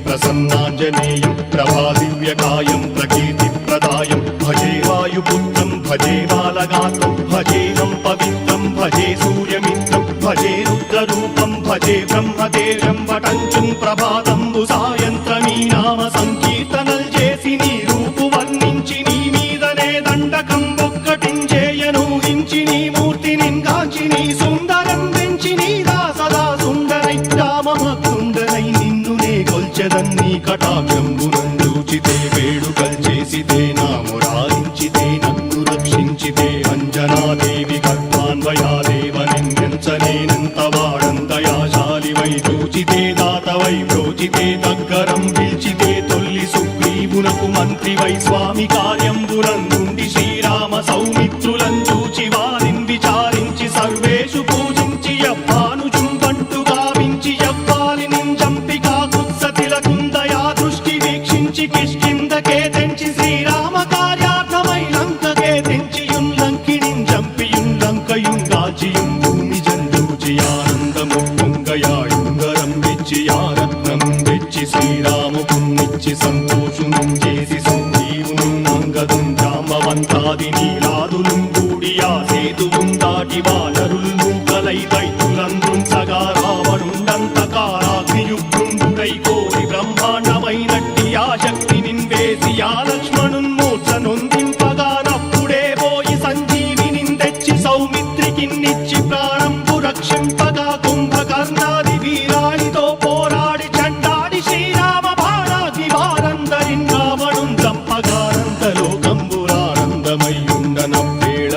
प्रसन्नाञ्जनेयं प्रभादिव्यकायं प्रकीर्तिप्रदायं भजे वायुपुत्रं भजे बालगात्रं भजेनं पवित्रं भजे सूर्यमित्रं भजे रुद्ररूपं भजे ब्रह्मदेवं वटञ्चुं प्रभातं सायन्त्रमी नाम संकीर्तनल చేసి నీ రూపు వర్ణించి నీ మీదనే దండకం ఒక్కటించేయను హించి నీ మూర్తిని గాంచి నీ సుందరం వెంచి నీ దాసదా సుందరై రామభక్తుండనై నిన్ను నే కొల్చెదన్ని కటాక్షంబునందూచితే వేడుకల్ చేసితే నామురాయించితే నన్ను రక్షించితే అంజనాదేవి గర్భాన్వయాదేవనిందించనేనంత వాడంతయాశాలివై చూచితే దాతవై ప్రోచితే దగ్గరం పిలిచితే తొల్లి సుగ్రీవునకు మంత్రివై స్వామి కార్యంబునందుండి శ్రీరామ సౌమిత్రులం చూచి వారిని విచారించి సర్వేషు పూజించి యవ్వాను చుంబంటు గావించి యవ్వాలి నింజంపి కాకుత్సతిలకుందయా దృష్టి వీక్షించి కిష్కిందకే తెంచి శ్రీరామ కార్యార్థమై లంకకే తెంచియుంలంకిణింజంపియుం లంకయుంగాచియుం భూమి జందూచి ఆనందము పొంగయాయుంగరం వెచ్చి ఆరత్నం వెచ్చి శ్రీరాముకున్నిచ్చి సంతోషునం చేసి సంజీవును అంగదుం జాంబవంతాది నీలాదులుం కూడియా సేతువుం దాటి వానరుల్ మూకలై దైత్యులందృంచగా రావణుండంతకారాగ్నియుగ్రుండుడై కోరి బ్రహ్మాండమైనట్టి ఆ శక్తి నిన్వేసి ఆ లక్ష్మణున్ మూర్ఛ నొందింపగానప్పుడే పోయి సంజీవిని తెచ్చి సౌమిత్రికిన్నిచ్చి ప్రాణంబు రక్షింపగా కుంభకర్ణాది వీరాళితో పోరాడి చండాడి శ్రీరామ బాణాగ్ని వారందరిన్ రావణున్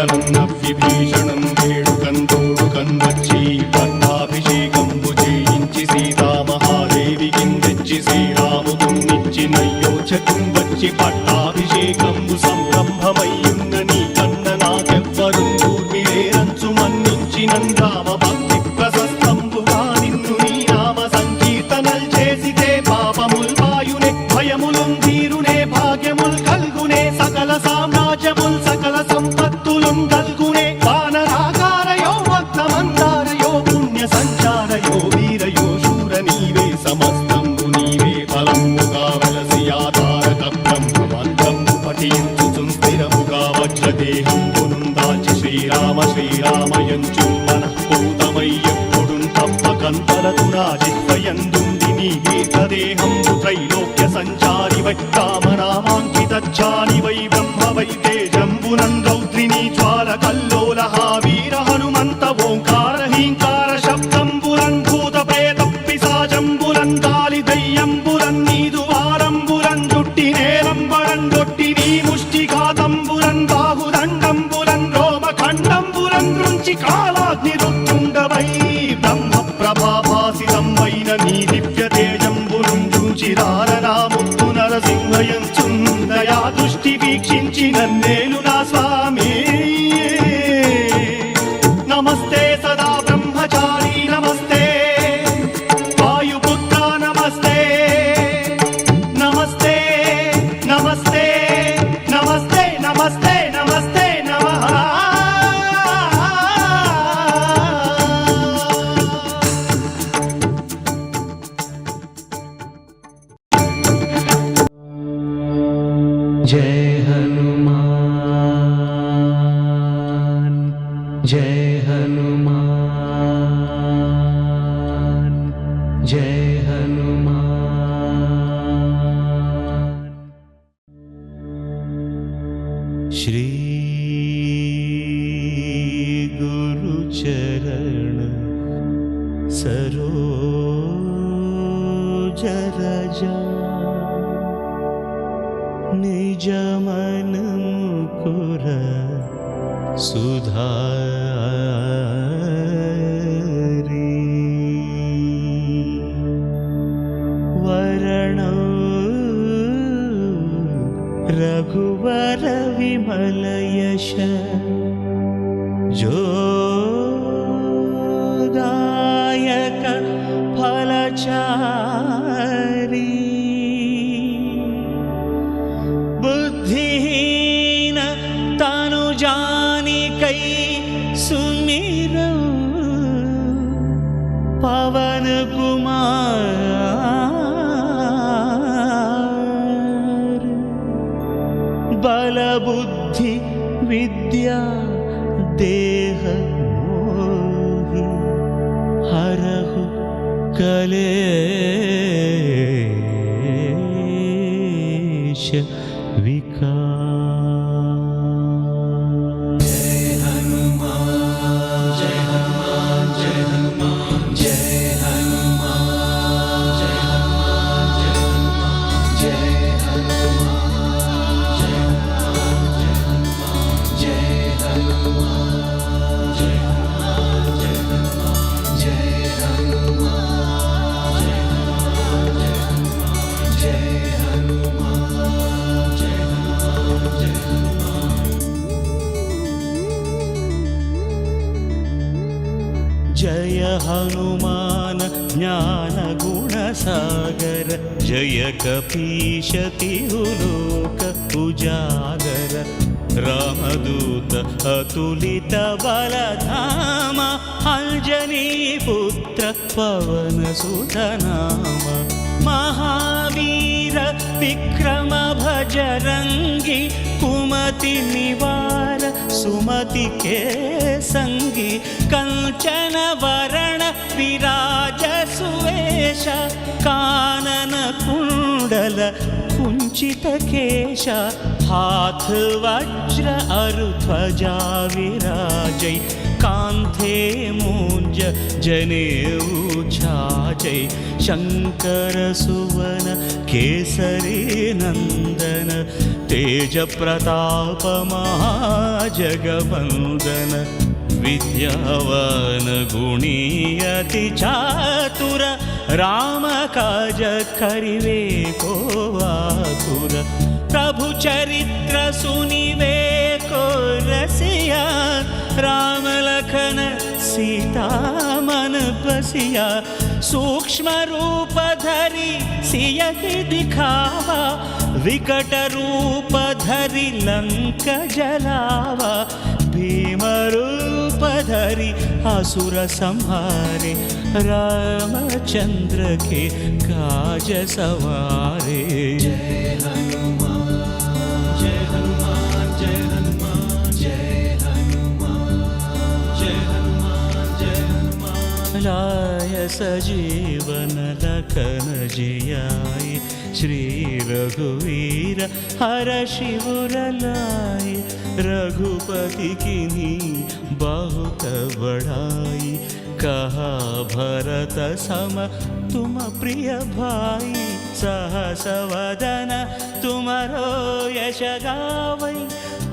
చంపగానంతలోకంబురానందమయ్యుండనవ్వేళనన్నవ్విభీషణం వేడుకందోడుకన్ వచ్చి పట్టాభిషేకంబు చేయించి సీతామహాదేవికిన్ తెచ్చి శ్రీరాముకున్నిచ్చి నయ్యోచకుం వచ్చి పట్టాభిషేకంబు సంరంభమయ్యున్న నీ కన్న నాకెవ్వరుం దూర్మిలేరంచు మన్నించినన్ రామ భక్తి ప్రశస్తంబుగా నిన్ను నీ నామ సంకీర్తనల్ చేసితే పాపముల్ వాయునే భయములుం తీరునే భాగ్యముల్ కల్గునే సకల సామ్రాజ్యముల్ సకల సంపత్తులుం కల్గునే వానరాకారయో భక్తమందారయో పుణ్య సంచారయో వీరయో శూర నీవే సమస్తంబు నీవే ఫలముగా వెలసి ఆధారక బ్రహ్మమంత్రము పఠించుచుం స్థిరముగా వజ్రదేహంబునుం దాచి శ్రీరామ శ్రీరామయంచు మనఃపూతమై ఎప్పుడుం తప్పకంతరతు నా జిహ్వయందుండి నీ దీర్ఘదేహంబు త్రైలోక్య సంచారివై రామనామాంకితచ్చానివై బ్రహ్మవై తేజంబునం రౌద్రిణీ జ్వాల కల్లోలహ వీర హనుమంత ఓంకార హీంకార శబ్దంబురన్ భూత ప్రేత పిశాచంబురన్ గాలి దయ్యంబురన్ నీదు వారంబురన్ జుట్టి నేలంబరన్ గొట్టి నీ ముష్టిఘాతంబురన్ బాహుదండంబురన్ రోమఖండంబురన్ దృంచి కాలాగ్ని రుత్తుండవై బ్రహ్మ ప్రభాభాసితమైన నీ దివ్య తేజంబురుం చూచిరారనాముత్తు నరసింహయంచుందయా దృష్టి వీక్షించి నన్నేలు నా స్వామి నమస్తే సదా బ్రహ్మచారి నమస్తే వాయుపుత్ర నమస్తే నమస్తే నమస్తే నమస్తే నమస్తే నమస్తే నమః जय हनुमान जय हनुमान जय हनुमान। श्री गुरु चरण सरोज रज निज मन मुकुर सुधारी वरण रघुवर विमल यश जोदायक फलचारी बुद्धिहीन तनु जानिकै सुमिरौ पवन कुमार बुद्धि विद्या देह मोहि हरहु कलेश विकार। जय हनुमान ज्ञान गुण सागर जय कपीश तिहुलोक उजागर रामदूत अतुलित बलधाम अंजनी पुत्र पवन सुत नाम महावीर विक्रम भजरंगी कुमति निवार सुमति के संगी कंचन वरण विराज सुवेश कानन कुंडल कुंचित केश हाथ वज्र अरु ध्वजा विराजै कांधे मूंज जनेऊ छाजै शंकर सुवन केसरी नंदन तेज प्रताप महाजगवंदन विद्यावान गुणी अति चातुर राम काज करिवे को आतुर प्रभु चरित्र सुनिवे को रसिया राम लखन सीता मन बसिया सूक्ष्म रूप धरि सियहि दिखावा विकट रूप धरि लंक जलावा भीम रूप धरि असुर संहारे रामचंद्र के काज सवारे। जय हनुमान जय हनुमान जय हनुमान जय हनुमान जय हनुमान जय हनुमान लाय सजीवन लखन जियाय श्री रघुवीर हर शिवर लाय रघुपति कीन्ही बहुत बड़ाई कहा भरत सम तुम प्रिय भाई सहस वदन तुमरो यश गावै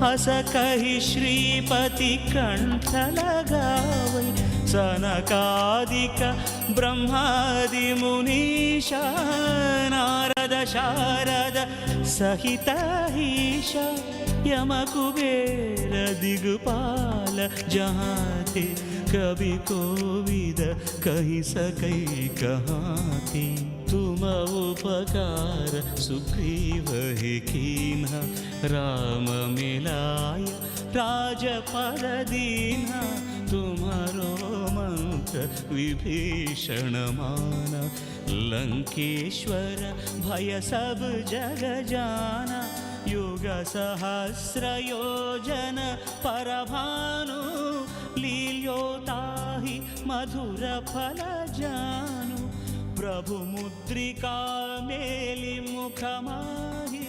हस कहि श्रीपति कंठ लगावै सनकादिक ब्रह्मादि मुनीशा नारद शारद सहित ईशा यम कुबेर दिगपाल जहाँ थे कभी कोविद कही सकै कहाँ थे तुम उपकार सुग्रीव ही कीन्हा राम मिलाय राजपद दीन्हा तुम्हारो मंत्र विभीषण माना लंकेश्वर भय सब जग जाना युग सहस्र योजन परभानु लील्योताहि मधुर फल जानु प्रभु मुद्रिका मेलि मुख माहि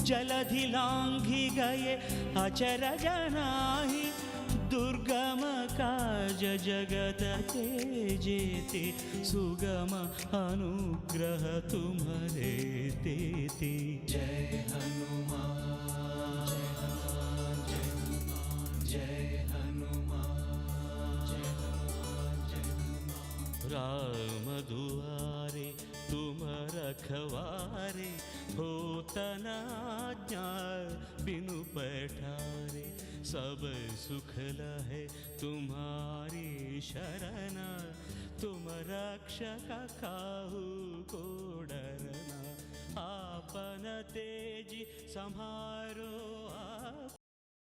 जलधि लांघि गए अचर जनाहि दुर्गम काज जगत के जेते सुगम अनुग्रह तुम्हारे देते। जय हनुमान जय हनुमान जय हनुमान जय हनुमान जय हनुमान जय हनुमान राम दुआरे तुम रखवारे होत न आज्ञा बिनु पैठारे सब सुख लहे तुम्हारी शरण तुम रक्षक काहू को डरना आपन तेज संहारो